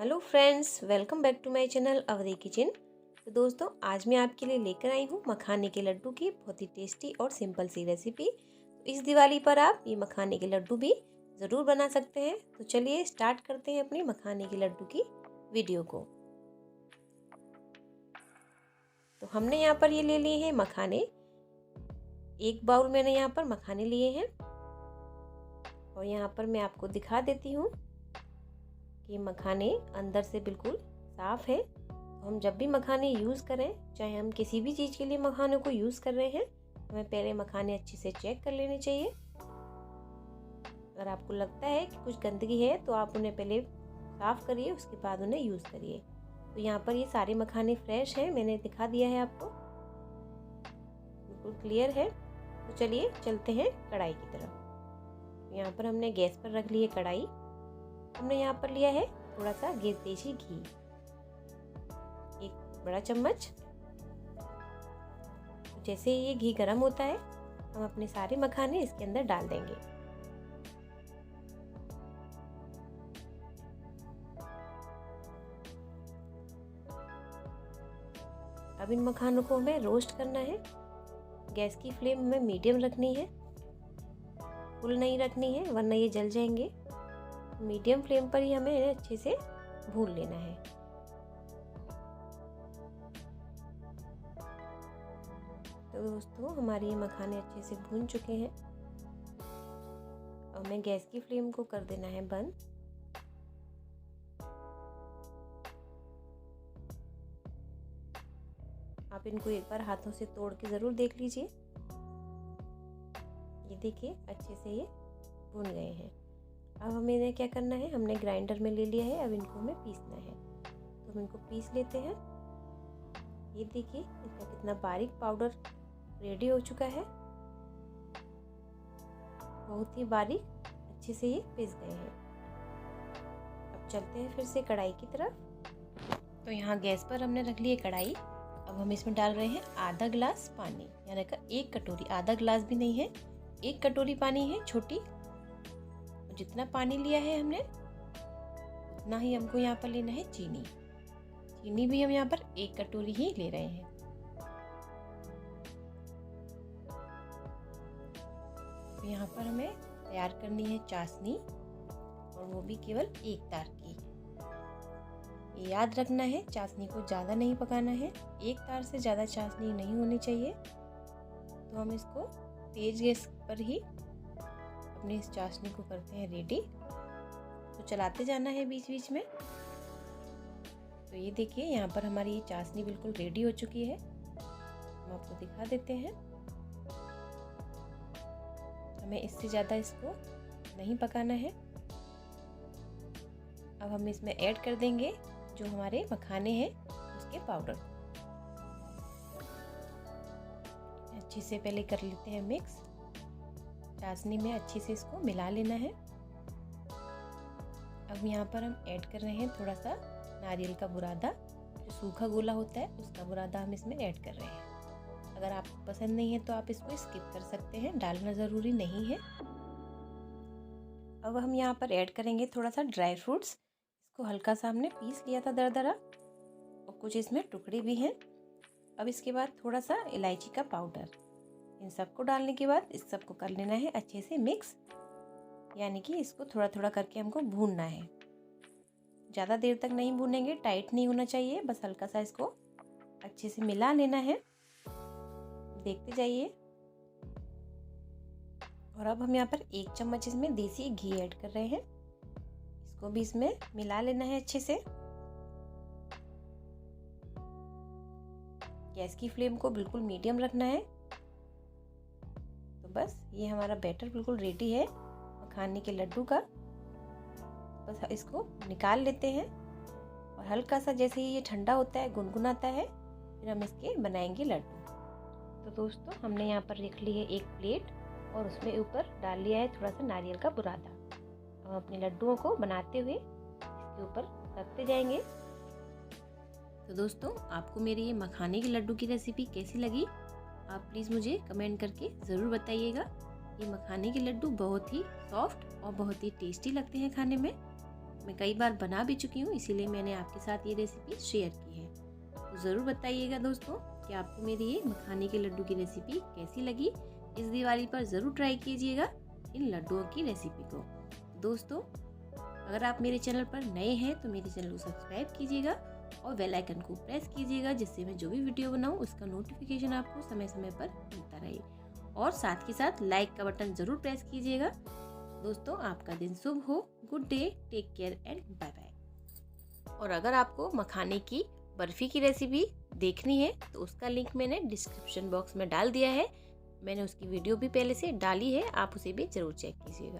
Hello friends, welcome back to my channel Awadhi kitchen. तो दोस्तों, आज मैं आपके लिए लेकर आई हूँ मखाने के लड्डू की बहुत ही टेस्टी और सिंपल सी रेसिपी। तो इस दिवाली पर आप ये मखाने के लड्डू भी ज़रूर बना सकते हैं। तो चलिए स्टार्ट करते हैं अपने मखाने के लड्डू की वीडियो को। तो हमने यहाँ पर ये ले लिए हैं मखाने। एक बाउल मैंने यहाँ पर मखाने लिए हैं और यहाँ पर मैं आपको दिखा देती हूँ कि मखाने अंदर से बिल्कुल साफ़ है। तो हम जब भी मखाने यूज़ करें, चाहे हम किसी भी चीज़ के लिए मखानों को यूज़ कर रहे हैं, हमें पहले मखाने अच्छे से चेक कर लेने चाहिए। अगर आपको लगता है कि कुछ गंदगी है तो आप उन्हें पहले साफ़ करिए, उसके बाद उन्हें यूज़ करिए। तो यहाँ पर ये सारे मखाने फ्रेश हैं, मैंने दिखा दिया है आपको, बिल्कुल क्लियर है। तो चलिए चलते हैं कढ़ाई की तरफ। यहाँ पर हमने गैस पर रख ली है कढ़ाई। हमने यहाँ पर लिया है थोड़ा सा देसी घी, एक बड़ा चम्मच। जैसे ये घी गर्म होता है, हम अपने सारे मखाने इसके अंदर डाल देंगे। अब इन मखानों को हमें रोस्ट करना है। गैस की फ्लेम हमें मीडियम रखनी है, फुल नहीं रखनी है वरना ये जल जाएंगे। मीडियम फ्लेम पर ही हमें इन्हें अच्छे से भून लेना है। तो दोस्तों, हमारे ये मखाने अच्छे से भून चुके हैं। अब हमें गैस की फ्लेम को कर देना है बंद। आप इनको एक बार हाथों से तोड़ के ज़रूर देख लीजिए। ये देखिए अच्छे से ये भून गए हैं। अब हमें इन्हें क्या करना है, हमने ग्राइंडर में ले लिया है। अब इनको हमें पीसना है, तो हम इनको पीस लेते हैं। ये देखिए इसका कितना बारीक पाउडर रेडी हो चुका है, बहुत ही बारीक, अच्छे से ये पीस गए हैं। अब चलते हैं फिर से कढ़ाई की तरफ। तो यहाँ गैस पर हमने रख ली है कढ़ाई। अब हम इसमें डाल रहे हैं आधा गिलास पानी, यानी कि एक कटोरी, आधा गिलास भी नहीं है, एक कटोरी पानी है छोटी। जितना पानी लिया है हमने उतना ही हमको यहाँ पर लेना है चीनी। चीनी भी हम यहाँ पर एक कटोरी ही ले रहे हैं। तो यहाँ पर हमें तैयार करनी है चाशनी, और वो भी केवल एक तार की। ये याद रखना है, चाशनी को ज़्यादा नहीं पकाना है, एक तार से ज़्यादा चाशनी नहीं होनी चाहिए। तो हम इसको तेज गैस पर ही अपनी इस चाशनी को करते हैं रेडी। तो चलाते जाना है बीच बीच में। तो ये देखिए यहाँ पर हमारी ये चाशनी बिल्कुल रेडी हो चुकी है। हम आपको दिखा देते हैं। हमें इससे ज़्यादा इसको नहीं पकाना है। अब हम इसमें ऐड कर देंगे जो हमारे मखाने हैं उसके पाउडर। अच्छे से पहले कर लेते हैं मिक्स। चाशनी में अच्छे से इसको मिला लेना है। अब यहाँ पर हम ऐड कर रहे हैं थोड़ा सा नारियल का बुरादा, जो सूखा गोला होता है उसका बुरादा हम इसमें ऐड कर रहे हैं। अगर आपको पसंद नहीं है तो आप इसको स्किप कर सकते हैं, डालना ज़रूरी नहीं है। अब हम यहाँ पर ऐड करेंगे थोड़ा सा ड्राई फ्रूट्स। इसको हल्का सा हमने पीस लिया था दरदरा, और कुछ इसमें टुकड़े भी हैं। अब इसके बाद थोड़ा सा इलायची का पाउडर। इन सबको डालने के बाद इस सबको कर लेना है अच्छे से मिक्स, यानी कि इसको थोड़ा थोड़ा करके हमको भूनना है। ज़्यादा देर तक नहीं भूनेंगे, टाइट नहीं होना चाहिए, बस हल्का सा इसको अच्छे से मिला लेना है। देखते जाइए। और अब हम यहाँ पर एक चम्मच इसमें देसी घी ऐड कर रहे हैं। इसको भी इसमें मिला लेना है अच्छे से। गैस की फ्लेम को बिल्कुल मीडियम रखना है। तो बस ये हमारा बैटर बिल्कुल रेडी है मखाने के लड्डू का। बस इसको निकाल लेते हैं, और हल्का सा जैसे ही ये ठंडा होता है, गुनगुनाता है, फिर हम इसके बनाएंगे लड्डू। तो दोस्तों, हमने यहाँ पर रख ली है एक प्लेट, और उसमें ऊपर डाल लिया है थोड़ा सा नारियल का बुरादा। हम अपने लड्डुओं को बनाते हुए इसके ऊपर रखते जाएंगे। तो दोस्तों, आपको मेरी ये मखाने के लड्डू की रेसिपी कैसी लगी, आप प्लीज़ मुझे कमेंट करके ज़रूर बताइएगा। ये मखाने के लड्डू बहुत ही सॉफ्ट और बहुत ही टेस्टी लगते हैं खाने में। मैं कई बार बना भी चुकी हूँ, इसीलिए मैंने आपके साथ ये रेसिपी शेयर की है। तो ज़रूर बताइएगा दोस्तों कि आपको मेरी ये मखाने के लड्डू की रेसिपी कैसी लगी। इस दिवाली पर ज़रूर ट्राई कीजिएगा इन लड्डुओं की रेसिपी को। दोस्तों, अगर आप मेरे चैनल पर नए हैं तो मेरे चैनल को सब्सक्राइब कीजिएगा और बेल आइकन को प्रेस कीजिएगा, जिससे मैं जो भी वीडियो बनाऊँ उसका नोटिफिकेशन आपको समय समय पर मिलता रहे। और साथ ही साथ लाइक का बटन ज़रूर प्रेस कीजिएगा। दोस्तों, आपका दिन शुभ हो। Good day, take care and bye bye. और अगर आपको मखाने की बर्फ़ी की रेसिपी देखनी है तो उसका लिंक मैंने डिस्क्रिप्शन बॉक्स में डाल दिया है। मैंने उसकी वीडियो भी पहले से डाली है, आप उसे भी ज़रूर चेक कीजिएगा।